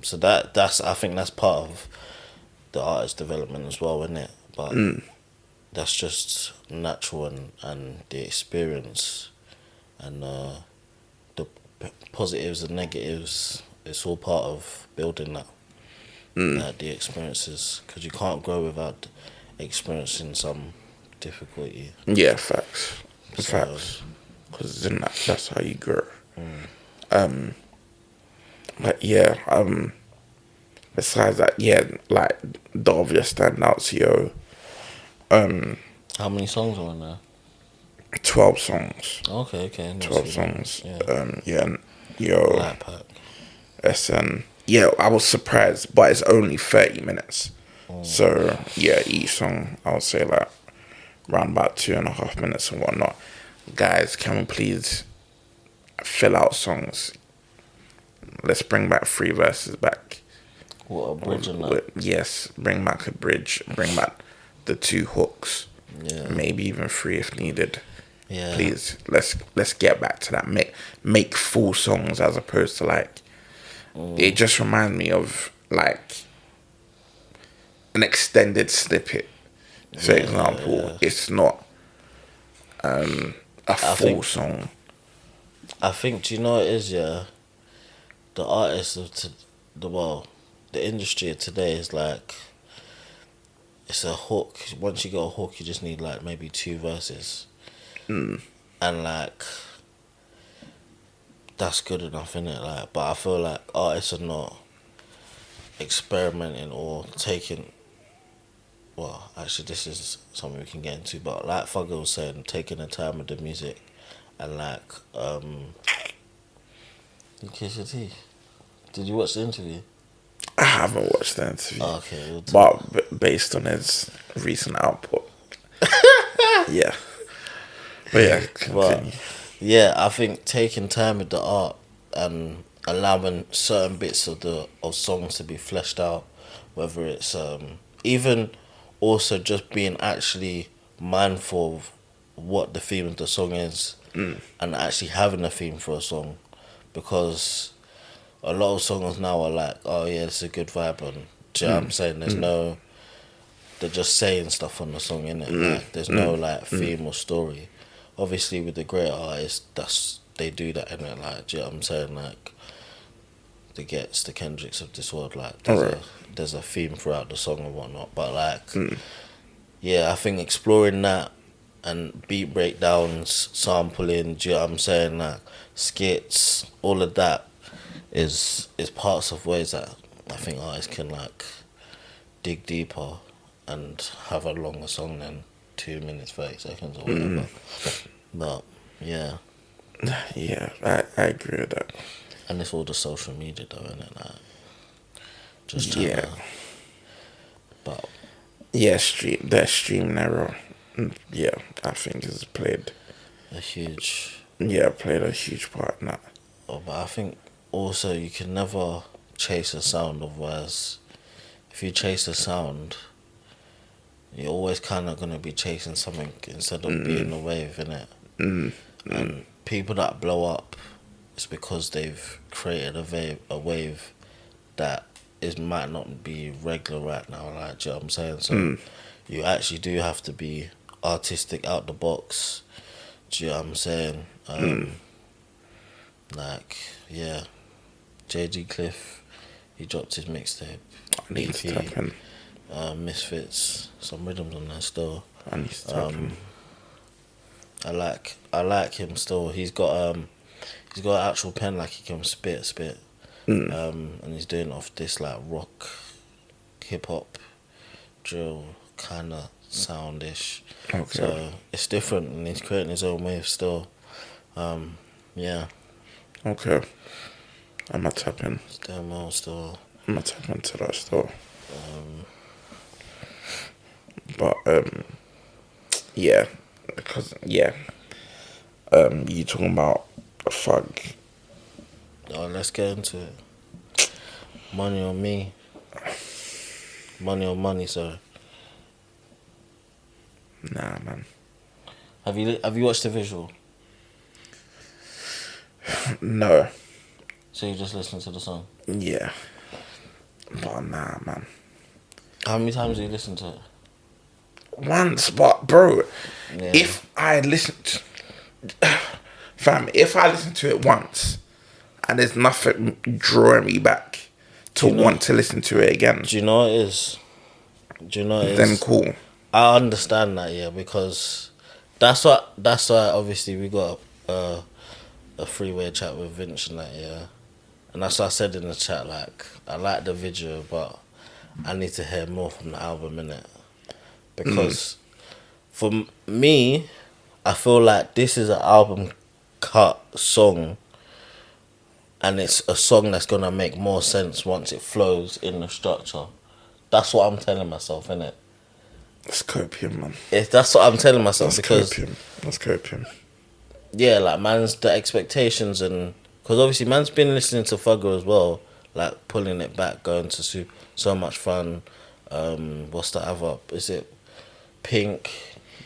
So that's I think that's part of the artist development as well, isn't it? But that's just natural and the experience and the positives and negatives. It's all part of building that. The experiences, because you can't grow without experiencing some difficulty. Yeah, facts. Because that's how you grow. But yeah, besides that, yeah, like the obvious standouts, How many songs are on there? 12 songs. Okay. Not 12 too songs. bad. Yo, Light pack. SN. Yeah, I was surprised, but it's only 30 minutes. Mm. So, yeah, each song, I would say like around about 2.5 minutes and whatnot. Guys, can we please fill out songs? Let's bring back 3 verses back. What, a bridge and that? Yes, bring back a bridge. Bring back the 2 hooks. Yeah. Maybe even 3 if needed. Yeah. Please, let's get back to that. Make full songs as opposed to like. It just reminds me of like an extended snippet. For example, it's not a full song. I think, do you know what it is, yeah? The artists of the industry of today is like, it's a hook. Once you got a hook, you just need like maybe 2 verses. And like, that's good enough, innit? Like, but I feel like artists are not experimenting or taking. Well, actually, this is something we can get into. But like Fugger was saying, taking the time with the music, and like, you kiss your teeth. Did you watch the interview? I haven't watched the interview. Oh, okay, we'll but based on his recent output, yeah. But yeah, continue. But yeah, I think taking time with the art and allowing certain bits of songs to be fleshed out, whether it's even also just being actually mindful of what the theme of the song is, and actually having a theme for a song, because a lot of songs now are like, oh yeah, it's a good vibe, and do you know what I'm saying? There's no, they're just saying stuff on the song, innit? Like, there's no like theme or story. Obviously, with the great artists, they do that, innit? Like, do you know what I'm saying? Like, the Gets, the Kendricks of this world, like, there's a theme throughout the song and whatnot. But like, yeah, I think exploring that and beat breakdowns, sampling, do you know what I'm saying? Like, skits, all of that is parts of ways that I think artists can like dig deeper and have a longer song than 2 minutes 30 seconds or whatever. But yeah, I agree with that. and it's all the social media though, isn't it? Like, just but yeah, stream error. Yeah, I think has played a huge. Played a huge part in that. Oh, but I think also you can never chase a sound, otherwise if you chase a sound, you're always kind of going to be chasing something instead of being a wave, innit? And people that blow up, it's because they've created a wave that might not be regular right now, like, do you know what I'm saying? So you actually do have to be artistic, out the box, do you know what I'm saying? Like, yeah, JG Cliff, he dropped his mixtape. I need to tap in. Misfits, some rhythms on there still. I need to tap in. I like him still. He's got an actual pen, like he can spit. And he's doing it off this like rock, hip hop, drill kind of soundish. Okay. So it's different, and he's creating his own wave still. Yeah. Okay. I'm gonna tap in. It's damn well still. I'm gonna tap into that still. But yeah, because you talking about a Fug. Oh, let's get into it. Money on me. Money on money, sorry. Nah, man. Have you watched the visual? No. So you just listen to the song? Yeah. But nah, man. How many times have you listened to it? Once, but bro, Yeah. if I listened to it once and there's nothing drawing me back to want to listen to it again, Do you know what it is? then cool. I understand that, yeah, because that's why obviously we got a freeway chat with Vince and that, yeah. And that's what I said in the chat, like, I like the video, but I need to hear more from the album, innit? Because For me, I feel like this is an album cut song, and it's a song that's gonna make more sense once it flows in the structure. That's what I'm telling myself, innit? That's copium, man. That's what I'm telling myself That's because copium. That's copium. yeah, like man's the expectations, and because obviously man's been listening to Fugger as well, like pulling it back, going to so much fun. What's the other? Is it Pink?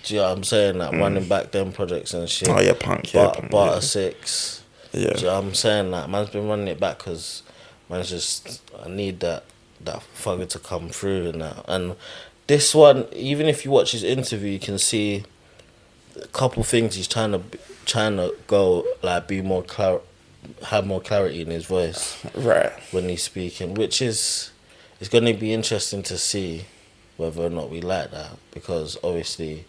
Do you know what I'm saying? Like running back them projects and shit. Oh yeah, Punk. Yeah, Punk, Barter yeah. 6. Yeah. Do you know what I'm saying? Like man's been running it back because man's just I need that Fugger to come through and that. And this one, even if you watch his interview, you can see a couple things he's trying to go like be more have more clarity in his voice Right. when he's speaking, which is it's going to be interesting to see whether or not we like that, because obviously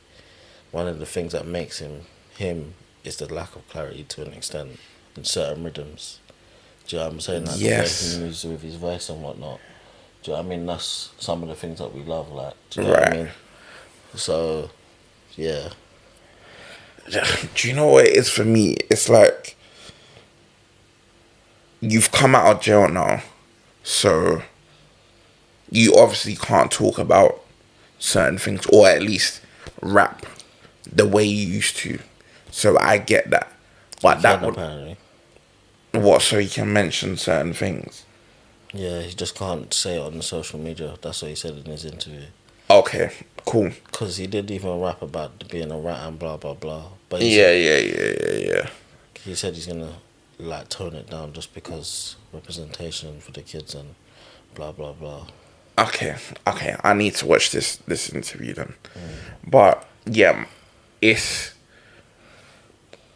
one of the things that makes him is the lack of clarity to an extent in certain rhythms. Do you know what I'm saying? Like Yes. the way he moves with his voice and whatnot. Do you know what I mean? That's some of the things that we love, like, do you know what I mean? So, yeah. Do you know what it is for me? It's like you've come out of jail now, so you obviously can't talk about certain things, or at least rap the way you used to. So I get that, but that would Apparently. what? So you can mention certain things. Yeah, he just can't say it on the social media. That's what he said in his interview. Okay, cool. Because he didn't even rap about being a rat and blah, blah, blah. But Yeah. he said he's going to like tone it down just because representation for the kids and blah, blah, blah. Okay. I need to watch this interview then. But yeah,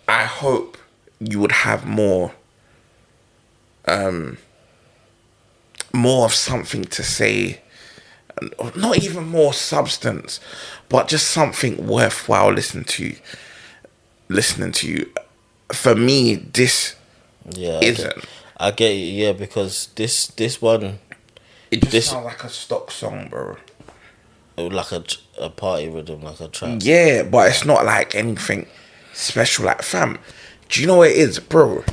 I hope you would have more of something to say, not even more substance, but just something worthwhile listening to. For me, this Yeah, isn't. I get you, yeah, because this one, It just this- sounds like a stock song, bro. like a party rhythm, like a trap. Yeah, but it's not like anything special. Like, fam, do you know what it is, bro?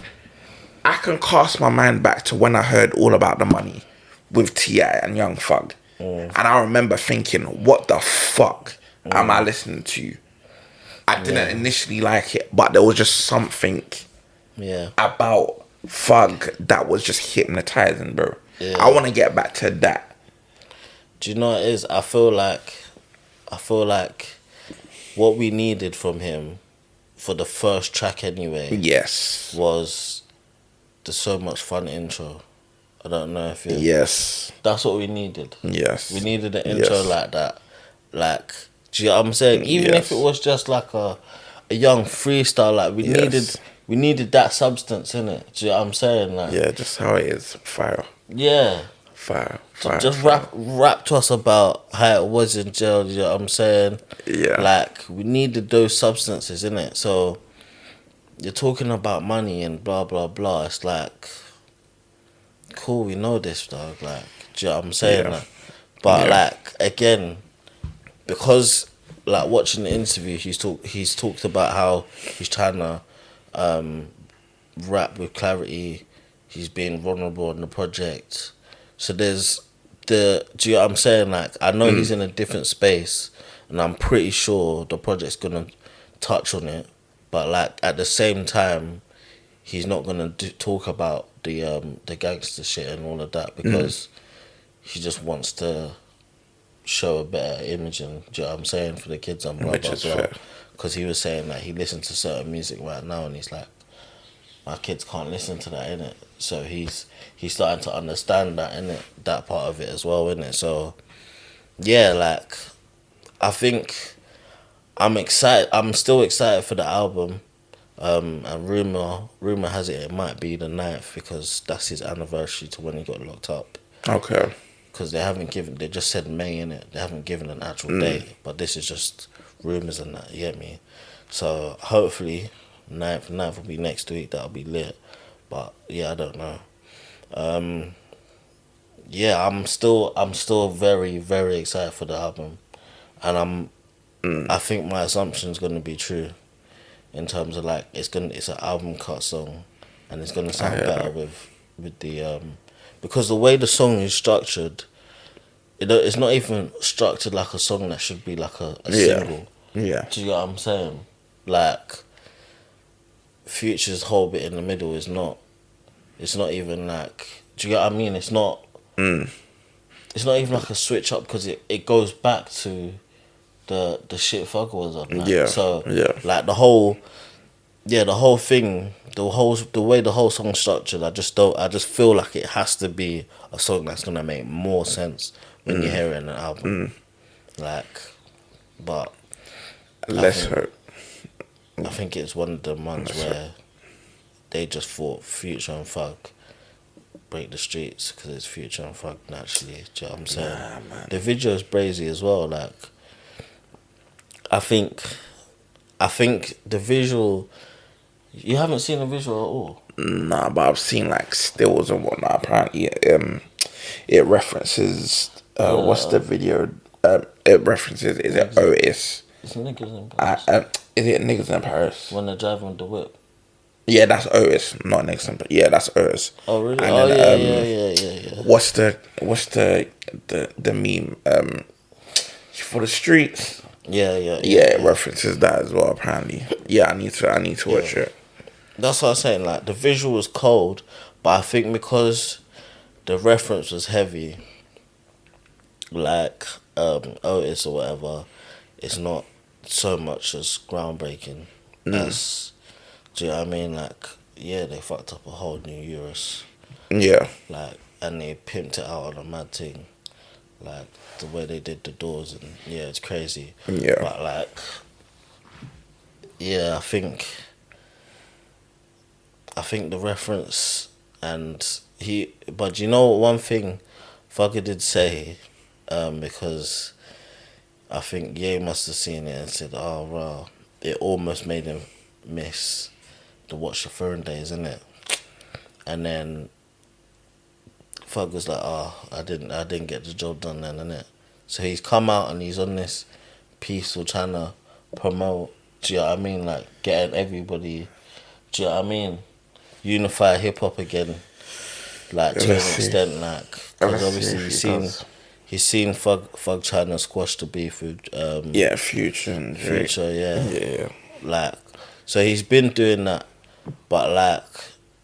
I can cast my mind back to when I heard All About the Money with T.I. and Young Thug. And I remember thinking, what the fuck am I listening to? I didn't initially like it, but there was just something about Thug that was just hypnotizing, bro. Yeah. I want to get back to that. Do you know what it is? I feel like what we needed from him for the first track anyway Yes. was the So Much Fun intro. I don't know if you... Yes. That's what we needed. Yes. We needed an intro Yes. like that. Like, do you know what I'm saying? Even if it was just like a young freestyle, like we needed that substance in it. Do you know what I'm saying? Like, Yeah, just how it is. Fire. yeah. Fire. Just rap to us about how it was in jail, you know what I'm saying? Yeah. Like, we needed those substances, innit? So, you're talking about money and blah, blah, blah. It's like, cool, we know this, dog. Like, do you know what I'm saying? Yeah. Like, but, Yeah. like, again, because, like, watching the interview, he's talked about how he's trying to rap with clarity. He's being vulnerable in the project. So there's do you know what I'm saying? Like, I know he's in a different space, and I'm pretty sure the project's gonna touch on it. But like at the same time, he's not gonna talk about the gangster shit and all of that because he just wants to show a better image and do you know what I'm saying for the kids and blah Which blah is blah. fair. Because he was saying that he listens to certain music right now, and he's like, my kids can't listen to that, innit? So he's starting to understand that, innit? That part of it as well, innit? So, yeah, like, I think I'm excited. I'm still excited for the album. And rumor has it might be the 9th because that's his anniversary to when he got locked up. Okay. Because they just said May, innit? They haven't given an actual date. But this is just rumors and that, you get me? So, hopefully 9th will be next week. That'll be lit. But yeah, I don't know. Yeah, I'm still very, very excited for the album, and I think my assumption's gonna be true, in terms of like it's an album cut song, and it's gonna sound better with the because the way the song is structured, it's not even structured like a song that should be like a single. Yeah. Do you get what I'm saying? Like, Future's whole bit in the middle is not. It's not even like. Do you get what I mean? It's not. It's not even like a switch up, because it goes back to the shit Fugger was on. Like. Yeah. So Yeah. like the whole thing, the way the whole song's structured, I just feel like it has to be a song that's gonna make more sense when you hear it in an album. Like, but Let's hope. I think it's one of the ones where they just thought Future and Thug break the streets because it's Future and Thug naturally. Do you know what I'm saying? Nah, man. The video is brazy as well. Like, I think the visual. You haven't seen the visual at all. Nah, but I've seen like stills and whatnot. Apparently, it references what's the video? It references, is it Otis? It's niggas in Paris. Is it Niggas in Paris? When they're driving with the whip. Yeah, that's Otis, not Nixon, but yeah, that's Otis. Oh really? And Oh then, yeah. What's the meme? For the streets. Yeah, it references that as well. Apparently, yeah, I need to watch it. That's what I'm saying. Like, the visual was cold, but I think because the reference was heavy, like Otis or whatever, it's not so much as groundbreaking as. Do you know what I mean? Like, yeah, they fucked up a whole new Eurus. Yeah. Like, and they pimped it out on a mad thing. Like, the way they did the doors, and yeah, it's crazy. Yeah. But like, yeah, I think the reference, and but you know one thing Fugger did say, because I think Ye must have seen it and said, oh wow, it almost made him miss the Watch the Throne days, innit? And then Fug was like, oh, I didn't get the job done then, innit? So he's come out and he's on this peaceful trying to promote, do you know what I mean? Like, getting everybody, do you know what I mean? Unify hip hop again, like, to an extent, like, because obviously he's seen Fug trying to squash the beef with Future and Drake. Future, Yeah. like, so he's been doing that, but like,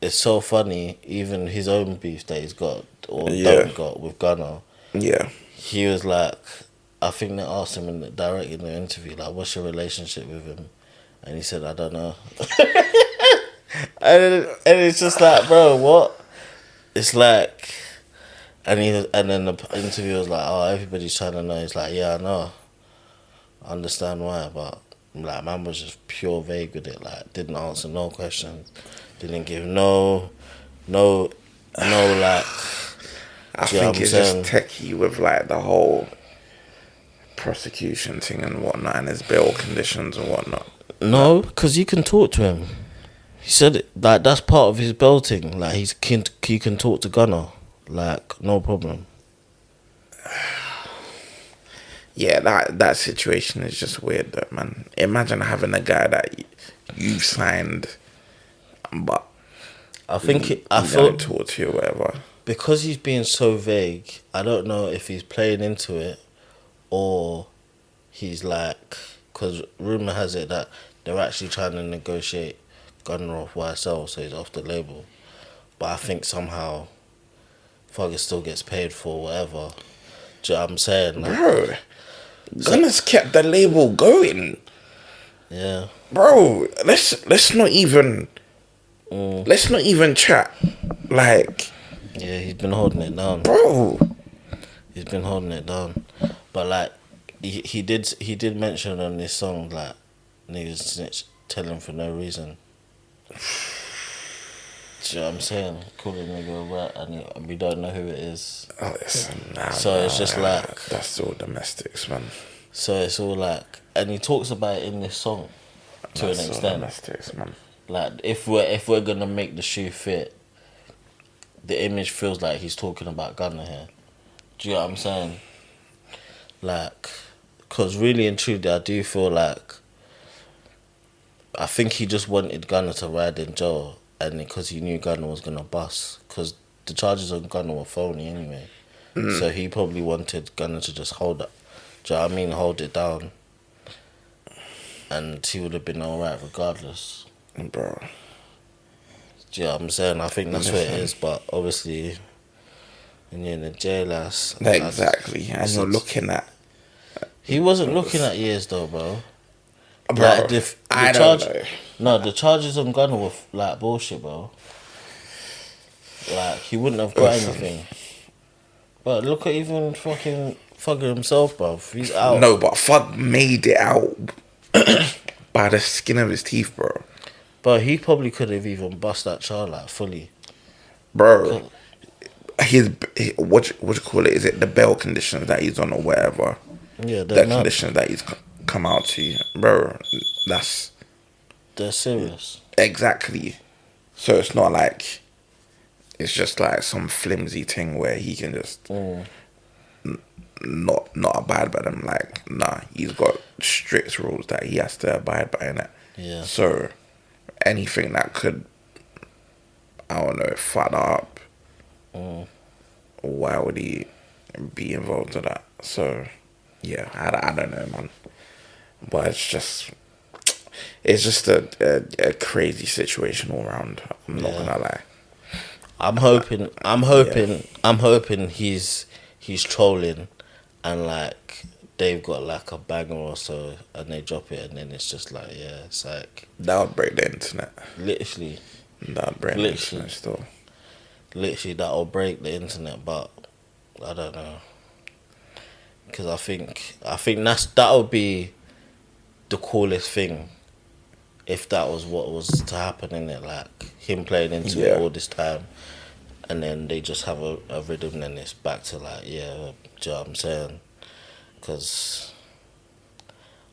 it's so funny, even his own beef that he's got or don't got with Gunna. Yeah. He was like, I think they asked him directly in the interview, like, what's your relationship with him? And he said, I don't know. and it's just like, bro, what? It's like, and then the interviewer was like, oh, everybody's trying to know. He's like, yeah, I know. I understand why, but like, man was just pure vague with it. Like, didn't answer no questions, didn't give no like. I think it's just techie with like the whole prosecution thing and whatnot, and his bail conditions and whatnot. No, because you can talk to him. He said it, like, that's part of his belting. Like, he can talk to Gunna, like, no problem. Yeah, that situation is just weird though, man. Imagine having a guy that you've signed, but I think I don't talk to you or whatever. Because he's being so vague, I don't know if he's playing into it or he's like, because rumour has it that they're actually trying to negotiate Gunner off YSL, so he's off the label. But I think somehow Fugger still gets paid for whatever. Do you know what I'm saying? Like, bro, Gunner's kept the label going. Yeah. Bro, let's not even chat. Like, yeah, he's been holding it down. Bro. He's been holding it down. But like, he did mention on this song, like, niggas snitch, tell him for no reason. Do you know what I'm saying? Call a nigga a rat and we don't know who it is. Oh, listen, it's just like, that's all domestics, man. So it's all like, and he talks about it in this song to an extent. Domestics, man. Like, if we're gonna make the shoe fit, the image feels like he's talking about Gunna here. Do you know what I'm saying? Like, Because really and truly, I do feel like I think he just wanted Gunner to ride in jail, and because he knew Gunner was gonna bust, because the charges on Gunner were phony anyway. So he probably wanted Gunner to just hold it. Do you know what I mean? Hold it down, and he would have been alright regardless. Bro. Do you know what I'm saying? I think that's what it is, but obviously, when you're in the jail, Exactly, and you're looking at. He wasn't looking at years though, bro. Bro, Like I don't know. No, the charges on Gunner were like bullshit, bro. Like he wouldn't have got anything. But look at even fucking Fugger himself, bro. He's out. No, but Fug made it out by the skin of his teeth, bro. But he probably could have even bust that child like fully. Bro, his what you call it? Is it the bail conditions that he's on or whatever? Yeah, The conditions that he's come out to, bro. They're serious. Exactly. So it's not like it's just like some flimsy thing where he can just not abide by them. Like, nah, he's got strict rules that he has to abide by in it. Yeah. So anything that could, I don't know, fuck that up, why would he be involved in that? So yeah, I don't know, man. But it's just a crazy situation all around. I'm not gonna lie. I'm hoping he's trolling, and like they've got like a banger or so, and they drop it, and then it's just like, yeah, it's like That would break the internet. literally, That would break the internet still. literally that'll break the internet. But I don't know, because I think that would be the coolest thing if that was what was to happen in it, like him playing into it all this time, and then they just have a rhythm, and it's back to like, yeah, do you know what I'm saying? Because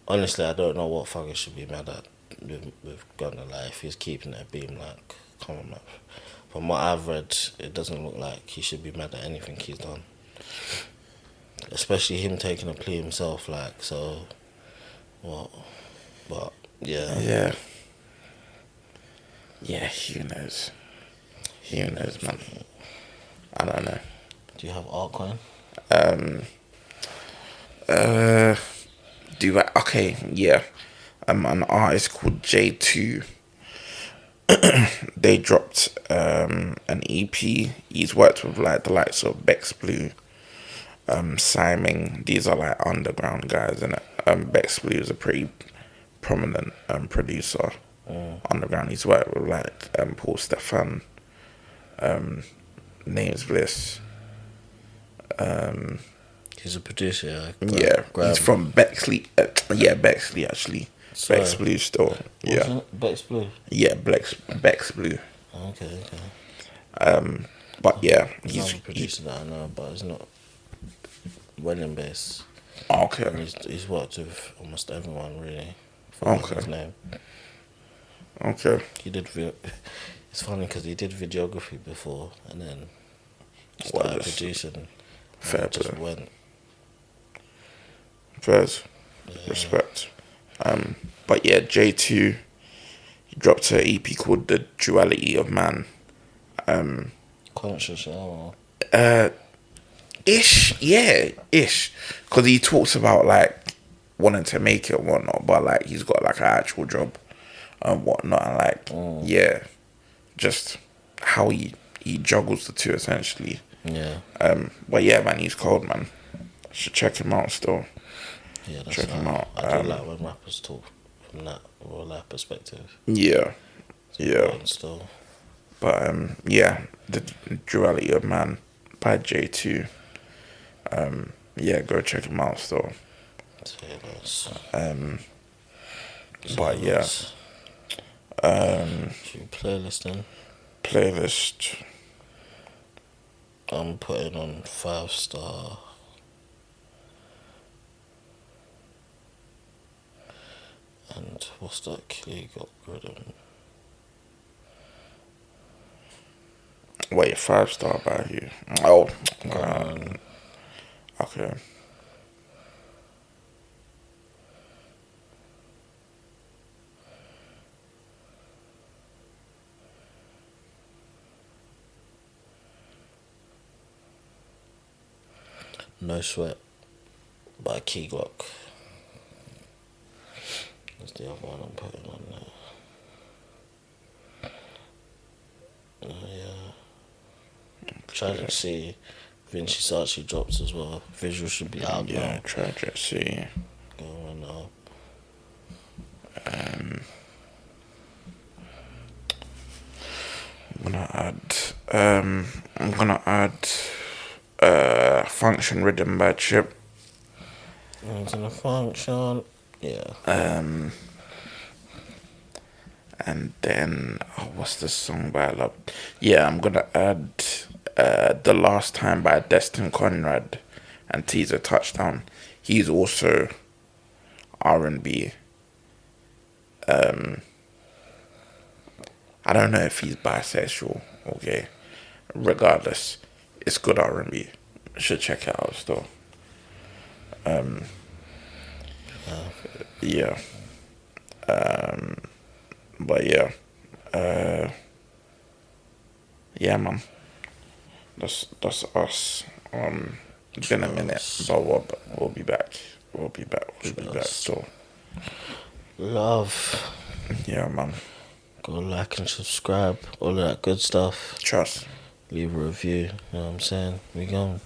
honestly, I don't know what fucker should be mad at with Gunner. Like, if he's keeping that beam, like, come on, man. From what I've read, it doesn't look like he should be mad at anything he's done, especially him taking a plea himself. Like, so what? But yeah. Yeah, who knows? Who knows, man? I don't know. Do you have altcoin? Do I? Okay, yeah. An artist called J2. They dropped an EP. He's worked with like the likes of Bex Blue, Simon. These are like underground guys, and Bex Blue is a pretty prominent producer. Underground. He's worked with like Paul Stefan, Names Bliss. He's a producer. He's from Bexley. Bexley actually. Sorry. Bex Blue still. Yeah. Bex Blue. Yeah, Bex Blue. Okay. But yeah, He's a producer that I know, but it's not Welling based. Okay. He's worked with almost everyone really. Okay. His name. Okay. He did. It's funny because he did videography before, and then started producing. Fair and just play. went. Fairs. Respect. But yeah, J2 he dropped an EP called The Duality of Man. Conscious, or Ish. Because he talks about like wanting to make it and whatnot, but like he's got like an actual job and whatnot, and like just how he juggles the two essentially. Yeah. But yeah, man, he's cold, man. Should check him out still. Yeah, that's Check him out. I do like when rappers talk from that real life perspective. Yeah. Still. But yeah, The Duality of Man by J2. Yeah, go check him out still. But yeah. Playlist then. Playlist. I'm putting on 5-star. And what's that key got rhythm? Wait, 5-star by you? Oh, okay. No Sweat by Key Glock. That's the other one I'm putting on there. Yeah. Tragic Sea, Vinci Sachi drops as well. Visual should be out Yeah, now. Tragic Sea. Going on. I'm gonna add Function Rhythm by Chip. Into the function. Yeah. And then what's the song by I love? Yeah, I'm gonna add The Last Time by Destin Conrad and Teaser Touchdown. He's also R&B. I don't know if he's bisexual or gay. Regardless, it's good R&B. Should check it out still. Yeah. But yeah. Yeah, man. That's us. It's been a minute, but we'll be back. We'll be back still. Love. Yeah, man. Go like and subscribe. All of that good stuff. Trust. Leave a review. You know what I'm saying? We gone.